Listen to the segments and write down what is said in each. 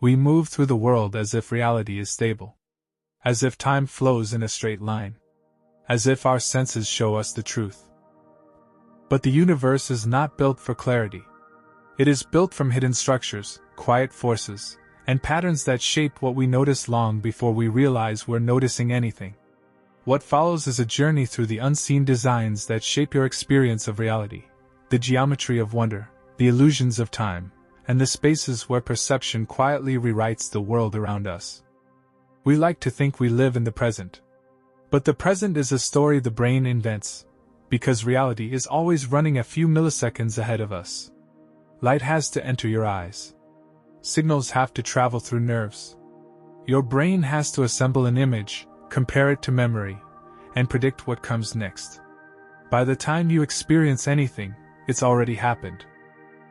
We move through the world as if reality is stable. As if time flows in a straight line. As if our senses show us the truth. But the universe is not built for clarity. It is built from hidden structures, quiet forces, and patterns that shape what we notice long before we realize we're noticing anything. What follows is a journey through the unseen designs that shape your experience of reality, the geometry of wonder, the illusions of time, and the spaces where perception quietly rewrites the world around us. We like to think we live in the present. But the present is a story the brain invents, because reality is always running a few milliseconds ahead of us. Light has to enter your eyes. Signals have to travel through nerves. Your brain has to assemble an image, compare it to memory, and predict what comes next. By the time you experience anything, it's already happened.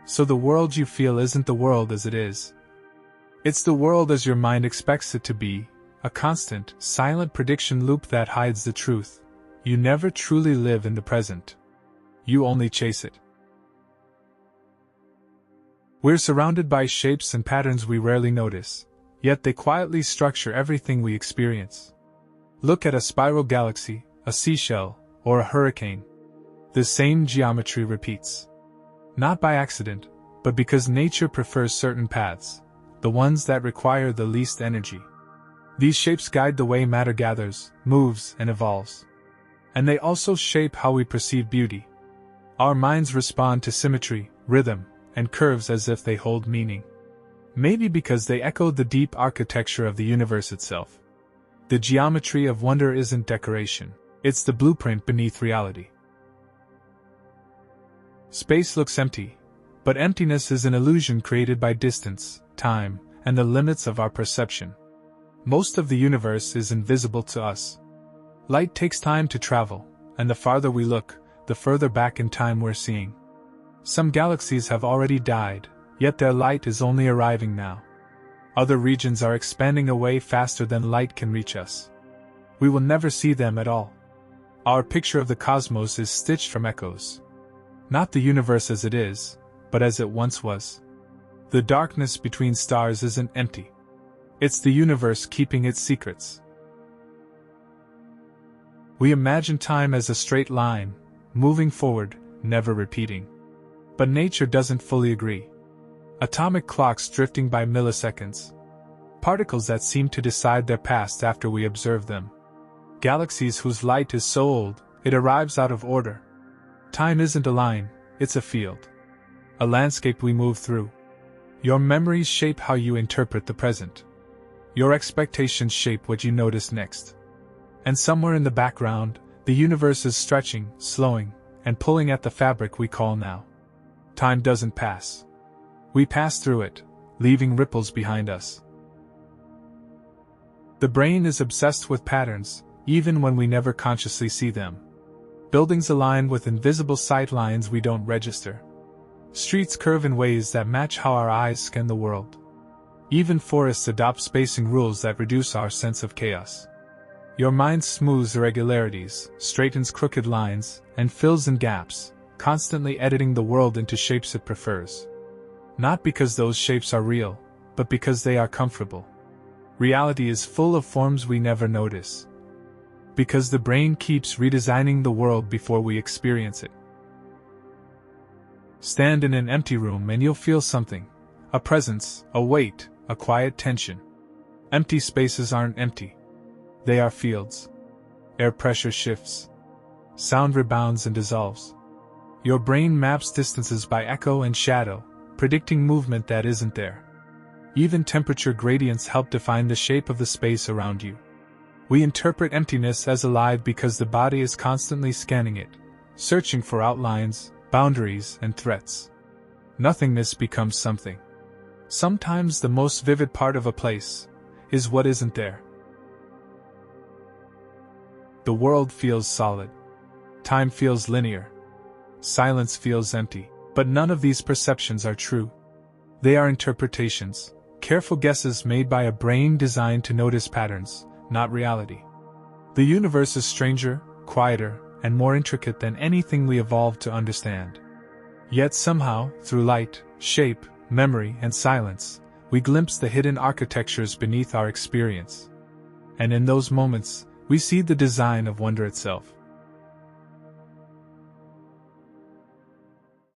So the world you feel isn't the world as it is. It's the world as your mind expects it to be, a constant, silent prediction loop that hides the truth. You never truly live in the present. You only chase it. We're surrounded by shapes and patterns we rarely notice, yet they quietly structure everything we experience. Look at a spiral galaxy, a seashell, or a hurricane. The same geometry repeats. Not by accident, but because nature prefers certain paths, the ones that require the least energy. These shapes guide the way matter gathers, moves, and evolves. And they also shape how we perceive beauty. Our minds respond to symmetry, rhythm, and curves as if they hold meaning. Maybe because they echo the deep architecture of the universe itself. The geometry of wonder isn't decoration, it's the blueprint beneath reality. Space looks empty, but emptiness is an illusion created by distance, time, and the limits of our perception. Most of the universe is invisible to us. Light takes time to travel, and the farther we look, the further back in time we're seeing. Some galaxies have already died, yet their light is only arriving now. Other regions are expanding away faster than light can reach us. We will never see them at all. Our picture of the cosmos is stitched from echoes. Not the universe as it is, but as it once was. The darkness between stars isn't empty. It's the universe keeping its secrets. We imagine time as a straight line, moving forward, never repeating. But nature doesn't fully agree. Atomic clocks drifting by milliseconds. Particles that seem to decide their past after we observe them. Galaxies whose light is so old, it arrives out of order. Time isn't a line, it's a field. A landscape we move through. Your memories shape how you interpret the present. Your expectations shape what you notice next. And somewhere in the background, the universe is stretching, slowing, and pulling at the fabric we call now. Time doesn't pass. We pass through it, leaving ripples behind us. The brain is obsessed with patterns, even when we never consciously see them. Buildings align with invisible sight lines we don't register. Streets curve in ways that match how our eyes scan the world. Even forests adopt spacing rules that reduce our sense of chaos. Your mind smooths irregularities, straightens crooked lines, and fills in gaps, constantly editing the world into shapes it prefers. Not because those shapes are real, but because they are comfortable. Reality is full of forms we never notice. Because the brain keeps redesigning the world before we experience it. Stand in an empty room and you'll feel something. A presence, a weight, a quiet tension. Empty spaces aren't empty. They are fields. Air pressure shifts. Sound rebounds and dissolves. Your brain maps distances by echo and shadow, predicting movement that isn't there. Even temperature gradients help define the shape of the space around you. We interpret emptiness as alive because the body is constantly scanning it, searching for outlines, boundaries, and threats. Nothingness becomes something. Sometimes the most vivid part of a place is what isn't there. The world feels solid. Time feels linear. Silence feels empty. But none of these perceptions are true. They are interpretations, careful guesses made by a brain designed to notice patterns, not reality. The universe is stranger, quieter, and more intricate than anything we evolved to understand. Yet somehow, through light, shape, memory, and silence, we glimpse the hidden architectures beneath our experience. And in those moments, we see the design of wonder itself.